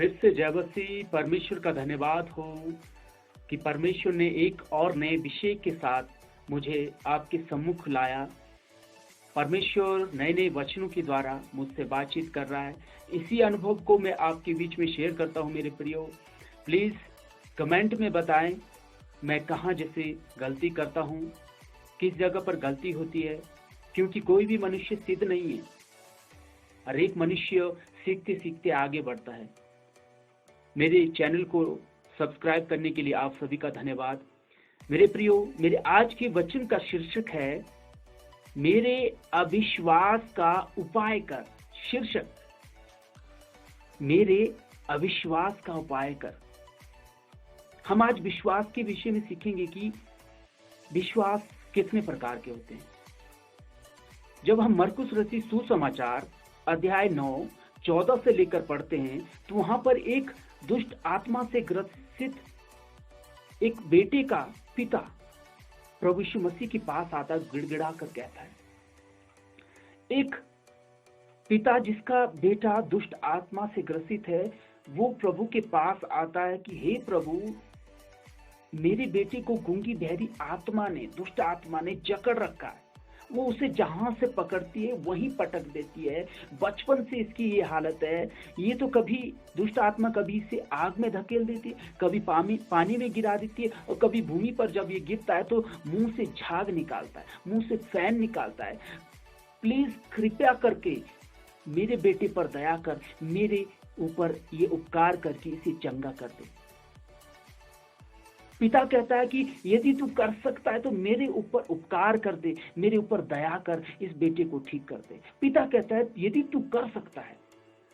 फिर से जय मसीह। परमेश्वर का धन्यवाद हो कि परमेश्वर ने एक और नए विषय के साथ मुझे आपके सम्मुख लाया। परमेश्वर नए नए वचनों के द्वारा मुझसे बातचीत कर रहा है। इसी अनुभव को मैं आपके बीच में शेयर करता हूं। मेरे प्रियो, प्लीज़ कमेंट में बताएं मैं कहाँ जैसे गलती करता हूं, किस जगह पर गलती होती है, क्योंकि कोई भी मनुष्य सिद्ध नहीं है। हर एक मनुष्य सीखते सीखते आगे बढ़ता है। मेरे चैनल को सब्सक्राइब करने के लिए आप सभी का धन्यवाद। मेरे प्रियो, मेरे आज के वचन का शीर्षक है मेरे अविश्वास का उपाय कर। शीर्षक मेरे अविश्वास का उपाय कर। हम आज विश्वास के विषय में सीखेंगे कि विश्वास कितने प्रकार के होते हैं। जब हम मरकुस रचित सुसमाचार अध्याय 9 14 से लेकर पढ़ते हैं तो वहां पर एक दुष्ट आत्मा से ग्रसित एक बेटे का पिता प्रभु यीशु मसीह के पास आता, गिड़गिड़ा कर कहता है। एक पिता जिसका बेटा दुष्ट आत्मा से ग्रसित है, वो प्रभु के पास आता है कि हे प्रभु, मेरे बेटे को गूंगी बहरी आत्मा ने, दुष्ट आत्मा ने जकड़ रखा है। वो उसे जहां से पकड़ती है वहीं पटक देती है। बचपन से इसकी ये हालत है। ये तो कभी दुष्ट आत्मा कभी इसे आग में धकेल देती है, कभी पानी में गिरा देती है, और कभी भूमि पर जब ये गिरता है तो मुंह से झाग निकालता है, मुंह से फैन निकालता है। प्लीज कृपया करके मेरे बेटे पर दया कर, मेरे ऊपर ये उपकार करके इसे चंगा कर दे। पिता कहता है कि यदि तू कर सकता है तो मेरे ऊपर उपकार कर दे, मेरे ऊपर दया कर, इस बेटे को ठीक कर दे। पिता कहता है यदि तू कर सकता है।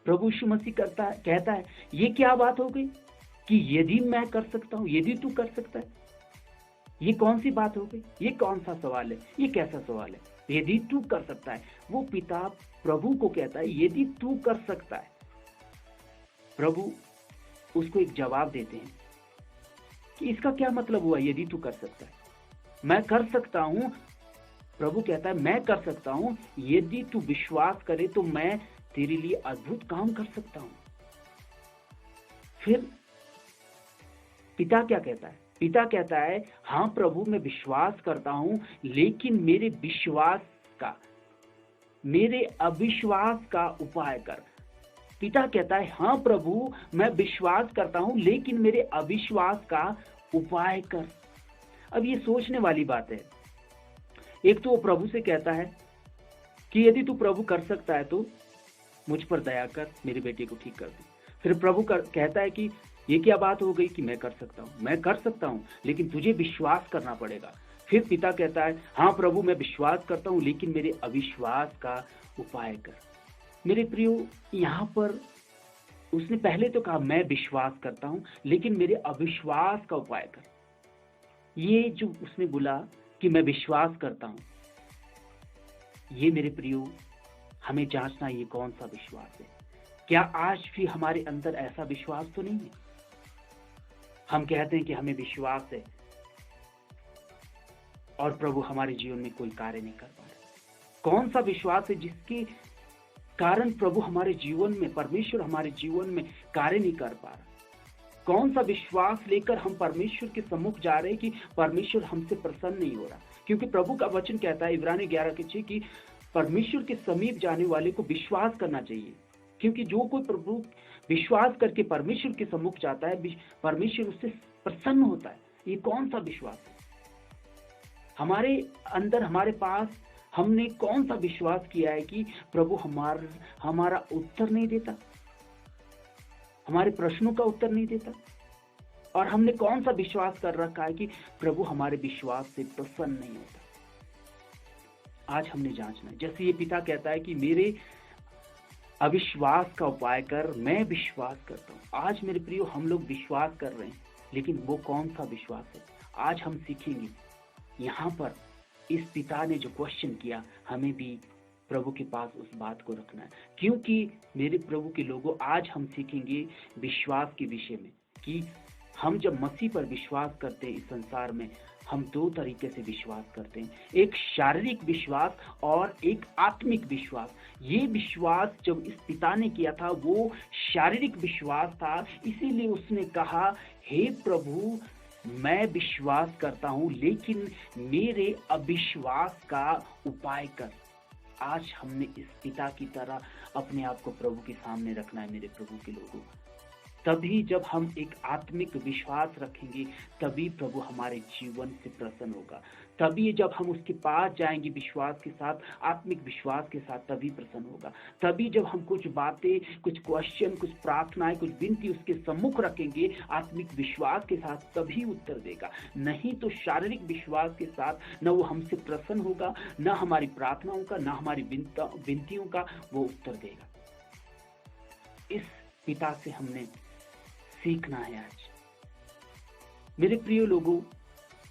प्रभु यीशु मसीह कहता है ये क्या बात हो गई कि यदि मैं कर सकता हूं, यदि तू कर सकता है। ये कौन सी बात हो गई? ये कौन सा सवाल है? ये कैसा सवाल है? यदि तू कर सकता है। वो पिता प्रभु को कहता है यदि तू कर सकता है। प्रभु उसको एक जवाब देते हैं कि इसका क्या मतलब हुआ यदि तू कर सकता है? मैं कर सकता हूं। प्रभु कहता है मैं कर सकता हूं, यदि तू विश्वास करे तो मैं तेरे लिए अद्भुत काम कर सकता हूं। फिर पिता क्या कहता है? पिता कहता है हाँ प्रभु, मैं विश्वास करता हूं, लेकिन मेरे अविश्वास का उपाय कर। पिता कहता है हाँ प्रभु, मैं विश्वास करता हूं, लेकिन मेरे अविश्वास का उपाय कर। अब ये सोचने वाली बात है। एक तो वो प्रभु से कहता है कि यदि तू प्रभु कर सकता है तो मुझ पर दया कर, मेरे बेटे को ठीक कर दे। फिर प्रभु कहता है कि ये क्या बात हो गई कि मैं कर सकता हूं, लेकिन तुझे विश्वास करना पड़ेगा। फिर पिता कहता है हाँ प्रभु, मैं विश्वास करता हूं, लेकिन मेरे अविश्वास का उपाय कर। मेरे प्रियो, यहाँ पर उसने पहले तो कहा मैं विश्वास करता हूं, लेकिन मेरे अविश्वास का उपाय कर। ये जो उसने बोला कि मैं विश्वास करता हूं, ये मेरे प्रियो हमें जांचना ये कौन सा विश्वास है। क्या आज भी हमारे अंदर ऐसा विश्वास तो नहीं है? हम कहते हैं कि हमें विश्वास है और प्रभु हमारे जीवन में कोई कार्य नहीं कर पा रहा। कौन सा विश्वास है जिसके कारण प्रभु हमारे जीवन में, परमेश्वर हमारे जीवन में कार्य नहीं कर पा रहा? कौन सा विश्वास लेकर हम परमेश्वर के सम्मुख जा रहे हैं कि परमेश्वर हमसे प्रसन्न नहीं हो रहा? क्योंकि प्रभु का वचन कहता है इब्रानी 11:6 कि परमेश्वर के समीप जाने वाले को विश्वास करना चाहिए, क्योंकि जो कोई प्रभु विश्वास करके परमेश्वर के सम्मुख जाता है, परमेश्वर उससे प्रसन्न होता है। ये कौन सा विश्वास है हमारे अंदर, हमारे पास? हमने कौन सा विश्वास किया है कि प्रभु हमारा उत्तर नहीं देता, हमारे प्रश्नों का उत्तर नहीं देता? और हमने कौन सा विश्वास कर रखा है कि प्रभु हमारे विश्वास से प्रसन्न नहीं होता? आज हमने जांचना है। जैसे ये पिता कहता है कि मेरे अविश्वास का उपाय कर, मैं विश्वास करता हूं। आज मेरे प्रियो हम लोग विश्वास कर रहे हैं, लेकिन वो कौन सा विश्वास है? आज हम सीखेंगे। यहाँ पर इस पिता ने जो क्वेश्चन किया, हमें भी प्रभु के पास उस बात को रखना है। क्योंकि मेरे प्रभु के लोगों, आज हम सीखेंगे विश्वास के विषय में कि हम जब मसीह पर विश्वास करते हैं इस संसार में, हम दो तरीके से विश्वास करते हैं, एक शारीरिक विश्वास और एक आत्मिक विश्वास। ये विश्वास जब इस पिता ने किया था वो शारीरिक विश्वास था, इसीलिए उसने कहा, हे प्रभु मैं विश्वास करता हूं लेकिन मेरे अविश्वास का उपाय कर। आज हमने इस पिता की तरह अपने आप को प्रभु के सामने रखना है मेरे प्रभु के लोगों। तभी जब हम एक आत्मिक विश्वास रखेंगे तभी प्रभु हमारे जीवन से प्रसन्न होगा। तभी जब हम उसके पास जाएंगे विश्वास के साथ, आत्मिक विश्वास के साथ, तभी प्रसन्न होगा। तभी जब हम कुछ बातें, कुछ क्वेश्चन, कुछ प्रार्थनाएं, कुछ विनती उसके सम्मुख रखेंगे आत्मिक विश्वास के साथ, तभी उत्तर देगा। नहीं तो शारीरिक विश्वास के साथ न वो हमसे प्रसन्न होगा, न हमारी प्रार्थनाओं का, न हमारी विनतियों का वो उत्तर देगा। इस पिता से हमने सीखना है आज। मेरे प्रिय लोगों,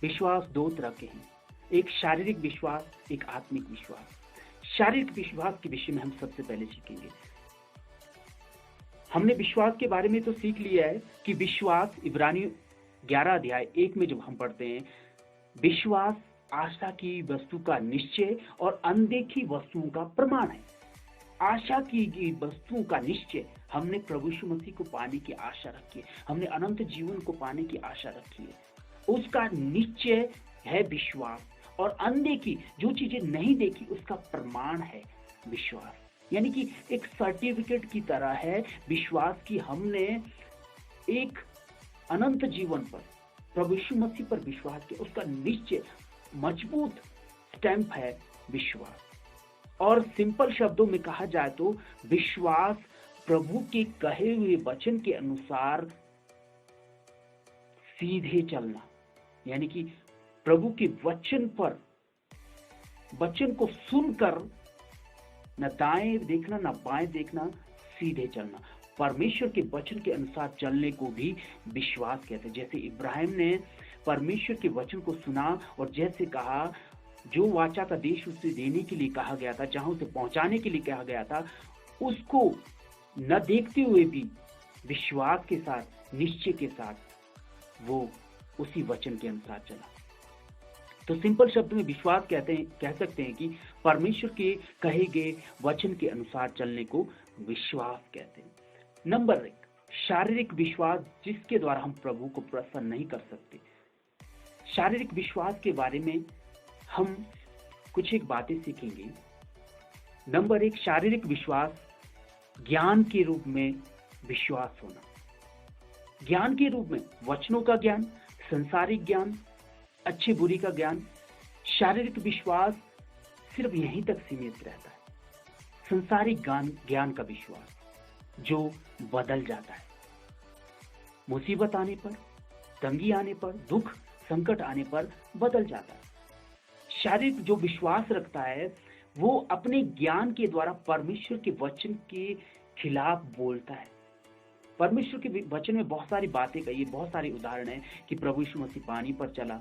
विश्वास दो तरह के हैं, एक शारीरिक विश्वास, एक आत्मिक विश्वास। शारीरिक विश्वास के विषय में हम सबसे पहले सीखेंगे। हमने विश्वास के बारे में तो सीख लिया है कि विश्वास इब्रानियों 11 अध्याय 1 में जब हम पढ़ते हैं, विश्वास आशा की वस्तु का निश्चय और अनदेखी वस्तुओं का प्रमाण है। आशा की गई वस्तुओं का निश्चय, हमने प्रभु यीशु मसीह को पाने की आशा रखी है, हमने अनंत जीवन को पाने की आशा रखी है, उसका निश्चय है विश्वास। और अनदेखी जो चीजें नहीं देखी उसका प्रमाण है विश्वास। यानी कि एक सर्टिफिकेट की तरह है विश्वास की हमने एक अनंत जीवन पर, प्रभु यीशु मसीह पर विश्वास किया, उसका निश्चय मजबूत स्टैंप है विश्वास। और सिंपल शब्दों में कहा जाए तो विश्वास प्रभु के कहे हुए वचन के अनुसार सीधे चलना, यानी कि प्रभु के वचन पर, वचन को सुनकर न दाएं देखना न बाएं देखना, सीधे चलना, परमेश्वर के वचन के अनुसार चलने को भी विश्वास कहते हैं। जैसे इब्राहिम ने परमेश्वर के वचन को सुना और जैसे कहा, जो वाचा का देश उसे देने के लिए कहा गया था, जहां उसे पहुंचाने के लिए कहा गया था, उसको न देखते हुए भी विश्वास के साथ, निश्चय के साथ वो उसी वचन के अनुसार चला। तो सिंपल शब्द में विश्वास कह सकते हैं कि परमेश्वर के कहे गए वचन के अनुसार चलने को विश्वास कहते हैं। नंबर 1, शारीरिक विश्वास, जिसके द्वारा हम प्रभु को प्रसन्न नहीं कर सकते। शारीरिक विश्वास के बारे में हम कुछ एक बातें सीखेंगे। नंबर 1, शारीरिक विश्वास ज्ञान के रूप में विश्वास होना। ज्ञान के रूप में वचनों का ज्ञान, संसारिक ज्ञान, अच्छे बुरी का ज्ञान। शारीरिक विश्वास सिर्फ यहीं तक सीमित रहता है। संसारिक ज्ञान का विश्वास जो बदल जाता है, मुसीबत आने पर, तंगी आने पर, दुख संकट आने पर बदल जाता है। शारीरिक जो विश्वास रखता है वो अपने ज्ञान के द्वारा परमेश्वर के वचन के खिलाफ बोलता है। परमेश्वर के वचन में बहुत सारी बातें कही, बहुत सारे उदाहरण है कि प्रभु यीशु मसीह पानी पर चला,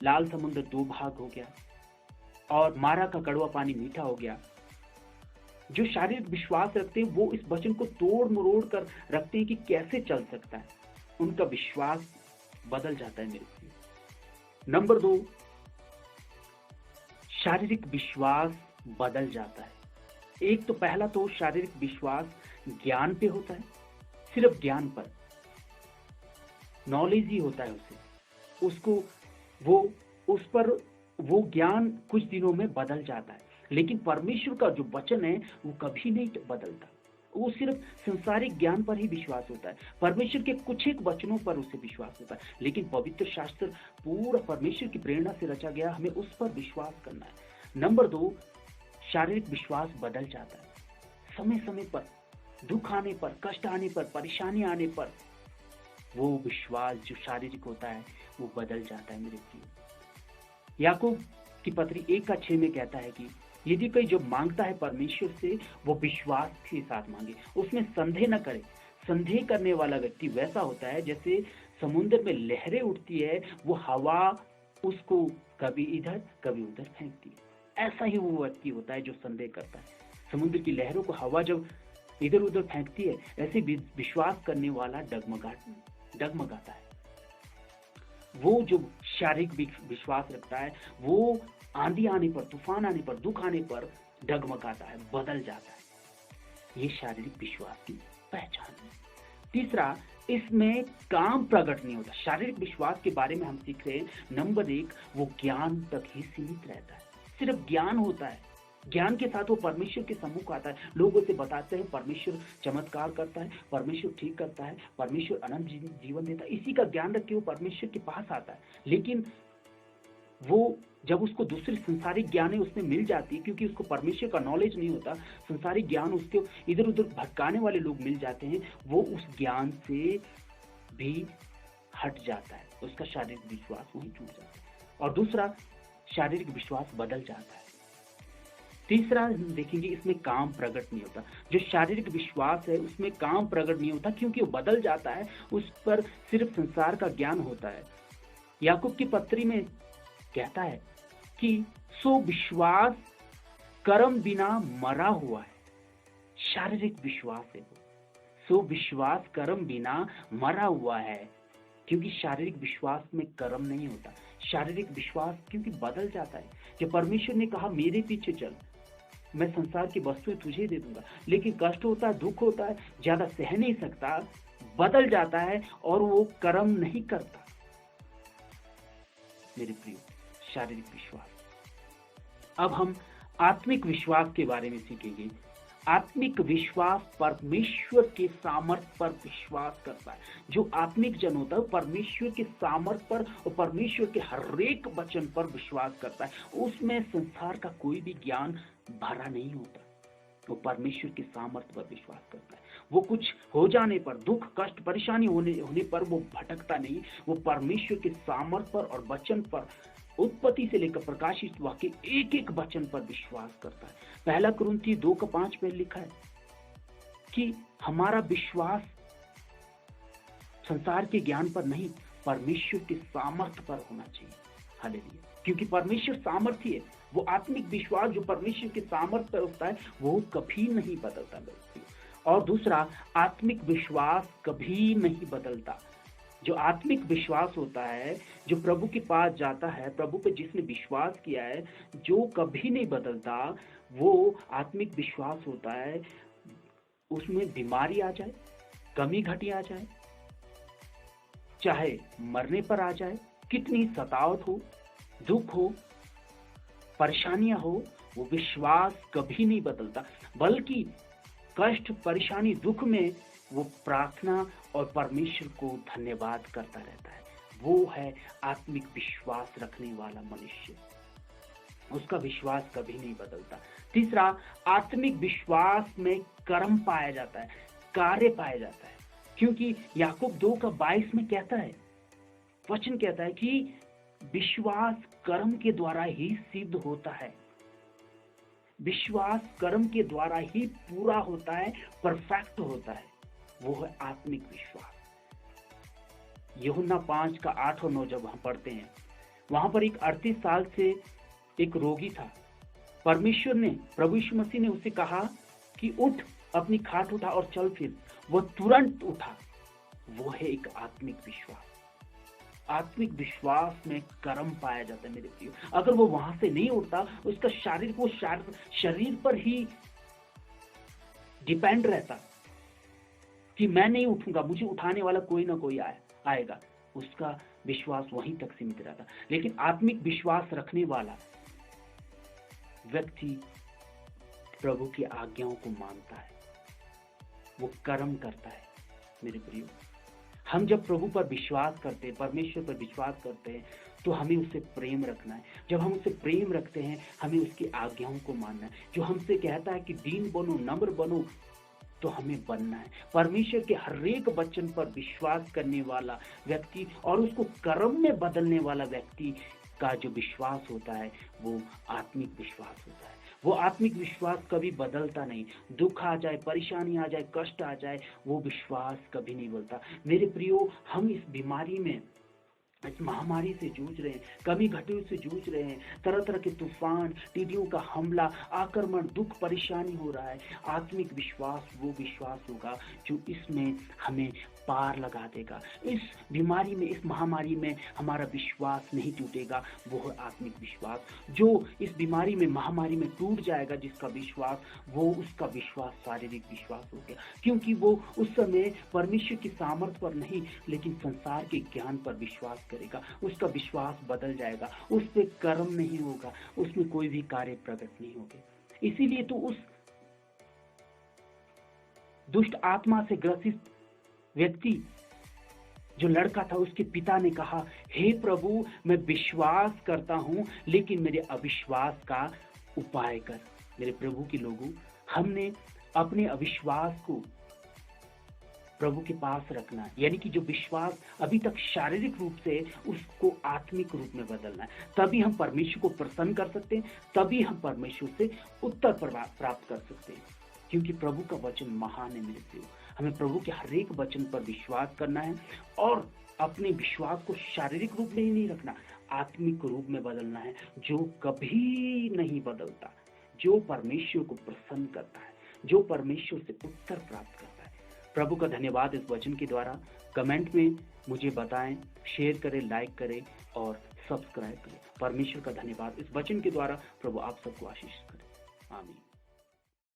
लाल समुद्र 2 भाग हो गया और मारा का कड़वा पानी मीठा हो गया। जो शारीरिक विश्वास रखते हैं वो इस वचन को तोड़ मरोड़ कर रखते हैं कि कैसे चल सकता है, उनका विश्वास बदल जाता है मेरे लिए। नंबर 2, शारीरिक विश्वास बदल जाता है। एक तो पहला तो शारीरिक विश्वास ज्ञान पे होता है, सिर्फ ज्ञान पर, नॉलेज ही होता है उसको उस पर वो ज्ञान कुछ दिनों में बदल जाता है। लेकिन परमेश्वर का जो वचन है वो कभी नहीं बदलता, वो सिर्फ संसारिक ज्ञान पर ही विश्वास होता है। परमेश्वर के कुछ एक वचनों पर उसे विश्वास होता है, लेकिन पवित्र शास्त्र पूरा परमेश्वर की प्रेरणा से रचा गया, हमें उस पर विश्वास करना है। नंबर 2, शारीरिक विश्वास बदल जाता है। समय समय पर, दुख आने पर, कष्ट आने पर, परेशानी आने पर वो विश्वास जो शारीरिक होता है वो बदल जाता है मेरे प्रिय। याकूब की पत्री 1:6 में कहता है कि यदि कोई जो मांगता है परमेश्वर से वो विश्वास के साथ मांगे, उसमें संदेह न करे। संदेह करने वाला व्यक्ति वैसा होता है जैसे समुद्र में लहरें उठती है, वो हवा उसको कभी इधर कभी उधर फेंकती है। ऐसा ही वो व्यक्ति होता है जो संदेह करता है। समुद्र की लहरों को हवा जब इधर उधर फेंकती है, ऐसे विश्वास करने वाला डगमगाता है। वो जो शारीरिक विश्वास रखता है वो आंधी आने पर, तूफान आने पर, दुख आने पर डगमगाता है, बदल जाता है। ये शारीरिक विश्वास की पहचान है। तीसरा, इसमें काम प्रकट नहीं होता। शारीरिक विश्वास के बारे में हम सीख रहे हैं, नंबर 1, वो ज्ञान तक ही सीमित रहता है, सिर्फ ज्ञान होता है। ज्ञान के साथ वो परमेश्वर के सम्मुख आता है, लोगों से बताते हैं परमेश्वर चमत्कार करता है, परमेश्वर ठीक करता है, परमेश्वर अनंत जीवन देता है। इसी का ज्ञान रख के वो परमेश्वर के पास आता है। लेकिन वो जब उसको दूसरी संसारिक ज्ञान है उसमें मिल जाती है, क्योंकि उसको परमेश्वर का नॉलेज नहीं होता, संसारिक ज्ञान उसके इधर उधर भटकाने वाले लोग मिल जाते हैं, वो उस ज्ञान से भी हट जाता है, उसका शारीरिक विश्वास वहीं टूट जाता है। और दूसरा, शारीरिक विश्वास बदल जाता है। तीसरा देखेंगे, इसमें काम प्रकट नहीं होता। जो शारीरिक विश्वास है उसमें काम प्रकट नहीं होता, क्योंकि वो बदल जाता है, उस पर सिर्फ संसार का ज्ञान होता है। याकूब की पत्री में कहता है कि सो विश्वास कर्म बिना मरा हुआ है। शारीरिक विश्वास है वो, सो विश्वास कर्म बिना मरा हुआ है, क्योंकि शारीरिक विश्वास में कर्म नहीं होता। शारीरिक विश्वास क्योंकि बदल जाता है। जब परमेश्वर ने कहा मेरे पीछे चल, मैं संसार की वस्तुएं तुझे दे दूंगा, लेकिन कष्ट होता है, दुख होता है, ज्यादा सह नहीं सकता, बदल जाता है और वो कर्म नहीं करता। मेरे प्रिय, शारीरिक विश्वास। अब हम आत्मिक विश्वास के बारे में सीखेंगे। आत्मिक विश्वास परमेश्वर के सामर्थ्य पर विश्वास करता है। जो आत्मिक जन होता है परमेश्वर के सामर्थ्य पर और परमेश्वर के हर एक वचन पर विश्वास करता है। उसमें संसार का कोई भी ज्ञान भरा नहीं होता, वो परमेश्वर के सामर्थ्य पर विश्वास करता है। वो कुछ हो जाने पर, दुख कष्ट परेशानी होने पर वो भटकता नहीं, वो परमेश्वर के सामर्थ्य पर और वचन पर, उत्पत्ति से लेकर प्रकाशित वाक्य एक एक वचन पर विश्वास करता है। पहला कुरिन्थी 2:5 में लिखा है कि हमारा विश्वास संसार के ज्ञान पर नहीं, परमेश्वर के सामर्थ्य पर होना चाहिए। हालेलुया। क्योंकि परमेश्वर सामर्थ्य है। वो आत्मिक विश्वास जो परमेश्वर के सामर्थ्य पर होता है वो कभी नहीं बदलता। और दूसरा, आत्मिक विश्वास कभी नहीं बदलता। जो आत्मिक विश्वास होता है, जो प्रभु के पास जाता है, प्रभु पे जिसने विश्वास किया है, जो कभी नहीं बदलता, वो आत्मिक विश्वास होता है। उसमें बीमारी आ जाए, कमी घटी आ जाए, चाहे मरने पर आ जाए, कितनी सतावट हो, दुख हो, परेशानियां हो, वो विश्वास कभी नहीं बदलता, बल्कि कष्ट परेशानी दुख में वो प्रार्थना और परमेश्वर को धन्यवाद करता रहता है। वो है आत्मिक विश्वास रखने वाला मनुष्य, उसका विश्वास कभी नहीं बदलता। तीसरा, आत्मिक विश्वास में कर्म पाया जाता है, कार्य पाया जाता है। क्योंकि याकूब 2:22 में कहता है, वचन कहता है कि विश्वास कर्म के द्वारा ही सिद्ध होता है। विश्वास कर्म के द्वारा ही पूरा होता है, परफेक्ट होता है। वो है आत्मिक विश्वास। यूहन्ना 5:8 और 9 जब हम पढ़ते हैं, वहां पर एक 38 साल से एक रोगी था। परमेश्वर ने, प्रभु यीशु मसीह ने उसे कहा कि उठ, अपनी खाट उठा और चल फिर। वो तुरंत उठा। वो है एक आत्मिक विश्वास। आत्मिक विश्वास में कर्म पाया जाता है मेरे प्रियो। अगर वो वहां से नहीं उठता, उसका शरीर पर ही डिपेंड रहता कि मैं नहीं उठूंगा, मुझे उठाने वाला कोई ना कोई आएगा, उसका विश्वास वहीं तक सीमित रहता। लेकिन आत्मिक विश्वास रखने वाला व्यक्ति प्रभु की आज्ञाओं को मानता है, वो कर्म करता है। मेरे प्रियो, हम जब प्रभु पर विश्वास करते हैं, परमेश्वर पर विश्वास करते हैं, तो हमें उससे प्रेम रखना है। जब हम उससे प्रेम रखते हैं, हमें उसकी आज्ञाओं को मानना है। जो हमसे कहता है कि दीन बनो, नम्र बनो, तो हमें बनना है। परमेश्वर के हर एक वचन पर विश्वास करने वाला व्यक्ति और उसको कर्म में बदलने वाला व्यक्ति का जो विश्वास होता है वो आत्मिक विश्वास होता है। वो आत्मिक विश्वास कभी बदलता नहीं। दुख आ जाए, परेशानी आ जाए, कष्ट आ जाए, वो विश्वास कभी नहीं बदलता। मेरे प्रियो, हम इस बीमारी में इस महामारी से जूझ रहे हैं, कमी घटियों से जूझ रहे हैं, तरह तरह के तूफान, टिड्डियों का हमला, आक्रमण, दुख, परेशानी हो रहा है। आत्मिक विश्वास वो विश्वास होगा जो इसमें हमें पार लगा देगा। इस बीमारी में, इस महामारी में हमारा विश्वास नहीं टूटेगा। वो है आत्मिक विश्वास। जो इस बीमारी में, महामारी में टूट जाएगा जिसका विश्वास, वो उसका विश्वास शारीरिक विश्वास हो गया, क्योंकि वो उस समय परमेश्वर की सामर्थ पर नहीं लेकिन संसार के ज्ञान पर विश्वास करेगा। उसका विश्वास बदल जाएगा, उस पे कर्म नहीं होगा, उसमें कोई भी कार्य प्रकट नहीं होंगे। इसीलिए तो उस दुष्ट आत्मा से ग्रसित व्यक्ति, जो लड़का था, उसके पिता ने कहा, हे प्रभु, मैं विश्वास करता हूं लेकिन मेरे अविश्वास का उपाय कर। मेरे प्रभु के लोगों, हमने अपने अविश्वास को प्रभु के पास रखना है, यानी कि जो विश्वास अभी तक शारीरिक रूप से, उसको आत्मिक रूप में बदलना है। तभी हम परमेश्वर को प्रसन्न कर सकते हैं, तभी हम परमेश्वर से उत्तर प्राप्त कर सकते हैं, क्योंकि प्रभु का वचन महान है मेरे प्रियो। हमें प्रभु के हर एक वचन पर विश्वास करना है और अपने विश्वास को शारीरिक रूप में ही नहीं रखना, आत्मिक रूप में बदलना है, जो कभी नहीं बदलता, जो परमेश्वर को प्रसन्न करता है, जो परमेश्वर से उत्तर प्राप्त करता है। प्रभु का धन्यवाद इस वचन के द्वारा। कमेंट में मुझे बताएं, शेयर करें, लाइक करें और सब्सक्राइब करें। परमेश्वर का धन्यवाद इस वचन के द्वारा। प्रभु आप सबको आशीष करें। आमीन।